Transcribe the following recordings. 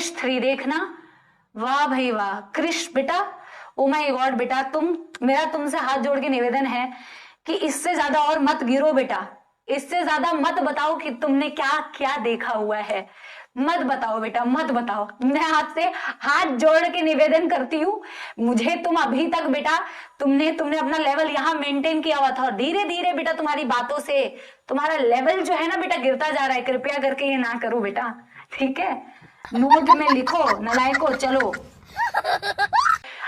क्रिश 3 देखना। वाह भाई वाह क्रिश बेटा, ओ माय गॉड बेटा, मेरा तुमसे हाथ जोड़ के निवेदन है कि इससे ज्यादा और मत गिरो बेटा, इससे ज्यादा मत बताओ कि तुमने क्या क्या देखा हुआ है, मत बताओ बेटा, मत बताओ। मैं आपसे हाथ जोड़ के निवेदन करती हूँ, मुझे तुम अभी तक बेटा तुमने अपना लेवल यहाँ मेंटेन किया हुआ था और धीरे धीरे बेटा तुम्हारी बातों से तुम्हारा लेवल जो है ना बेटा गिरता जा रहा है। कृपया करके ये ना करो बेटा, ठीक है? नोट में लिखो नलायको, चलो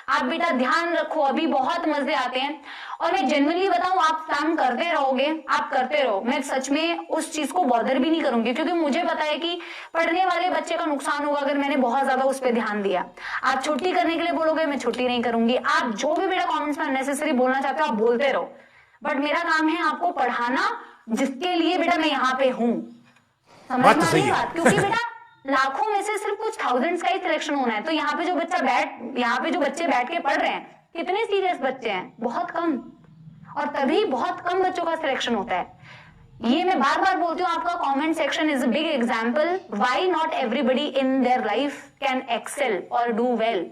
आप बेटा ध्यान रखो, अभी बहुत मजे आते हैं। और मैं जेन्युइनली बताऊं, आप काम करते रहोगे, आप करते रहो, मैं सच में उस चीज को बॉदर भी नहीं करूंगी, क्योंकि मुझे पता है कि पढ़ने वाले बच्चे का नुकसान होगा अगर मैंने बहुत ज्यादा उस पर ध्यान दिया। आप छुट्टी करने के लिए बोलोगे, मैं छुट्टी नहीं करूंगी। आप जो भी बेटा कॉमेंट्स में अननेसेसरी बोलना चाहते हो आप बोलते रहो, बट मेरा काम है आपको पढ़ाना, जिसके लिए बेटा मैं यहाँ पे हूँ। समझ में आ रही है बात? क्योंकि बेटा लाखों में से सिर्फ कुछ थाउजेंड्स का ही सिलेक्शन होना है, तो यहाँ पे जो बच्चे बैठ के पढ़ रहे हैं, कितने सीरियस बच्चे हैं? बहुत कम, और तभी बहुत कम बच्चों का सिलेक्शन होता है। ये मैं बार बार बोलती हूँ, आपका comment section is a big example why not everybody in their life can excel और do well,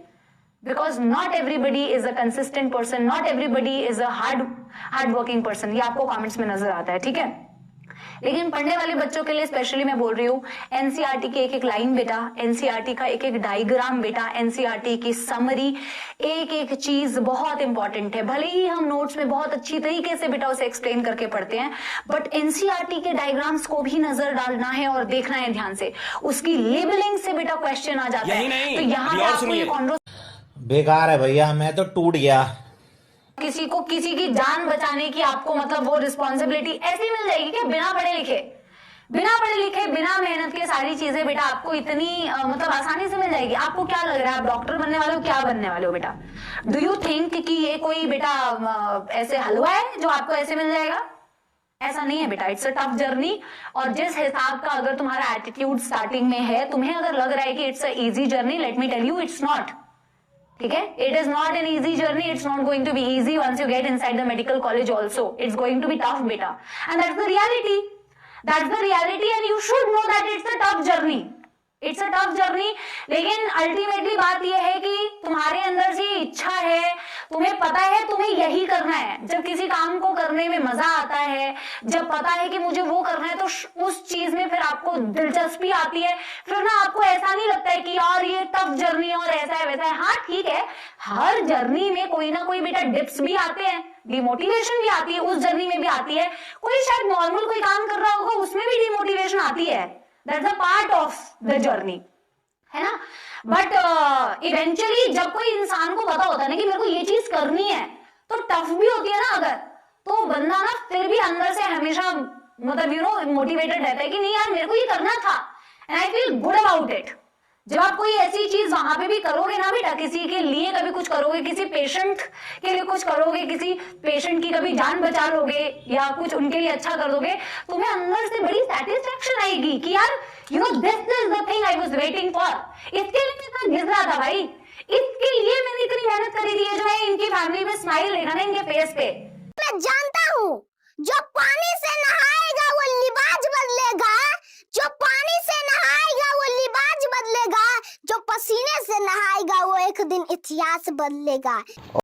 because not everybody is a consistent person, not everybody is a hard working person. ये आपको कमेंट्स में नजर आता है, ठीक है? लेकिन पढ़ने वाले बच्चों के लिए स्पेशली मैं बोल रही हूँ, एनसीईआरटी की एक एक लाइन बेटा, एनसीईआरटी का एक एक डायग्राम बेटा, एनसीईआरटी की समरी, एक एक चीज बहुत इंपॉर्टेंट है। भले ही हम नोट्स में बहुत अच्छी तरीके से बेटा उसे एक्सप्लेन करके पढ़ते हैं, बट एनसीईआरटी के डायग्राम्स को भी नजर डालना है और देखना है ध्यान से, उसकी लेबलिंग से बेटा क्वेश्चन आ जाता है। तो यहाँ पे आपको ये कॉन्ट्रो बेकार है भैया, मैं तो टूट गया। किसी की जान बचाने की आपको मतलब वो रिस्पॉन्सिबिलिटी ऐसी मिल जाएगी कि बिना पढ़े लिखे बिना मेहनत के सारी चीजें बेटा आपको इतनी मतलब आसानी से मिल जाएगी। आपको क्या लग रहा है, आप डॉक्टर बनने वाले हो, क्या बनने वाले हो बेटा? डू यू थिंक कि ये कोई बेटा ऐसे हलवा है जो आपको ऐसे मिल जाएगा? ऐसा नहीं है बेटा, इट्स अ टफ जर्नी। और जिस हिसाब का अगर तुम्हारा एटीट्यूड स्टार्टिंग में है, तुम्हें अगर लग रहा है कि it's a easy journey, let me tell you it's not. ठीक है, it is not an easy journey, it's not going to be easy once you get inside the medical college also, it's going to be tough बेटा, and that's the reality and you should know that it's a tough journey, it's a tough journey. लेकिन ultimately बात यह है कि तुम्हारे अंदर से इच्छा है, तुम्हें पता है तुम्हें यही करना है। जब किसी काम को करने में मजा आता है, जब पता है कि मुझे वो करना है, तो उस चीज में फिर आपको दिलचस्पी आती है। फिर ना आपको ऐसा नहीं लगता है कि यार ये टफ जर्नी और ऐसा है वैसा है। हाँ ठीक है, हर जर्नी में कोई ना कोई बेटा डिप्स भी आते हैं, डिमोटिवेशन भी आती है, उस जर्नी में भी आती है। कोई शायद नॉर्मल कोई काम कर रहा होगा, उसमें भी डिमोटिवेशन आती है, that's a part of the journey, है ना? बट इवेंचुअली जब कोई इंसान को पता होता है ना कि मेरे को ये चीज करनी है, तो टफ भी होती है ना अगर, तो बंदा ना फिर भी अंदर से हमेशा मतलब मोटिवेटेड रहता है कि नहीं यार मेरे को ये करना था, and I feel good about it. जब आप कोई ऐसी चीज वहां पे भी करोगे ना बेटा, किसी के लिए कभी कुछ करोगे, किसी पेशेंट के लिए कुछ करोगे, किसी पेशेंट की कभी जान बचा लोगे या कुछ उनके लिए अच्छा कर दोगे, तुम्हें अंदर से बड़ी सेटिस्फेक्शन आएगी कि यार this is the thing I was waiting for. इसके लिए मैं इतना घिस रहा था भाई, इसके लिए मैंने इतनी मेहनत करी थी। जो है इनकी फैमिली में स्माइल देखा ना इनके फेस पे, मैं जानता हूँ जो पानी से नहाएगा वो लिबाज बदलेगा, जो पानी से नहाएगा वो लिबाज बदलेगा, जो पसीने से नहाएगा वो एक दिन इतिहास बदलेगा।